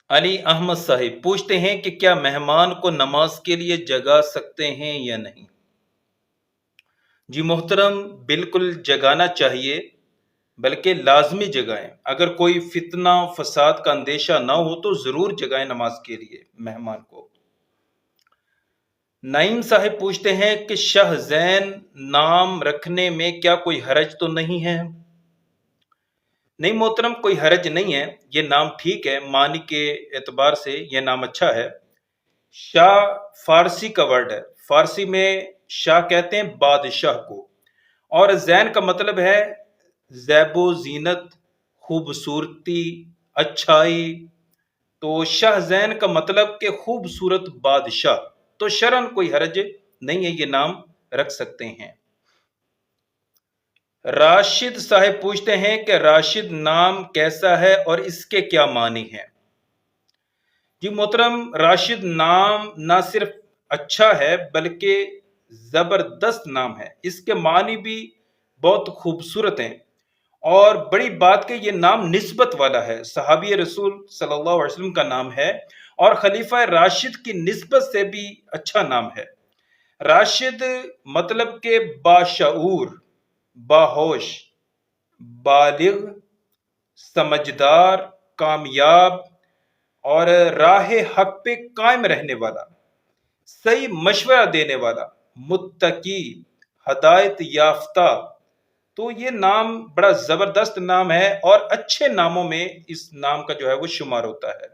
علی احمد صاحب پوچھتے ہیں کہ کیا مہمان کو نماز کے لیے جگا سکتے ہیں یا نہیں؟ جی محترم، بالکل جگانا چاہیے، بلکہ لازمی جگائیں۔ اگر کوئی فتنہ فساد کا اندیشہ نہ ہو تو ضرور جگائیں نماز کے لیے مہمان کو۔ نعیم صاحب پوچھتے ہیں کہ شاہ زین نام رکھنے میں کیا کوئی حرج تو نہیں ہے؟ نہیں محترم، کوئی حرج نہیں ہے، یہ نام ٹھیک ہے، معنی کے اعتبار سے یہ نام اچھا ہے۔ شاہ فارسی کا ورڈ ہے، فارسی میں شاہ کہتے ہیں بادشاہ کو، اور زین کا مطلب ہے زیب و زینت، خوبصورتی، اچھائی۔ تو شاہ زین کا مطلب کہ خوبصورت بادشاہ، تو شرعن کوئی حرج نہیں ہے، یہ نام رکھ سکتے ہیں۔ راشد صاحب پوچھتے ہیں کہ راشد نام کیسا ہے اور اس کے کیا معنی ہیں؟ جی محترم، راشد نام نہ صرف اچھا ہے بلکہ زبردست نام ہے، اس کے معنی بھی بہت خوبصورت ہیں، اور بڑی بات کہ یہ نام نسبت والا ہے، صحابی رسول صلی اللہ علیہ وسلم کا نام ہے، اور خلیفہ راشد کی نسبت سے بھی اچھا نام ہے۔ راشد مطلب کہ باشعور، باہوش، بالغ، سمجھدار، کامیاب اور راہ حق پہ قائم رہنے والا، صحیح مشورہ دینے والا، متقی، ہدایت یافتہ۔ تو یہ نام بڑا زبردست نام ہے، اور اچھے ناموں میں اس نام کا جو ہے وہ شمار ہوتا ہے۔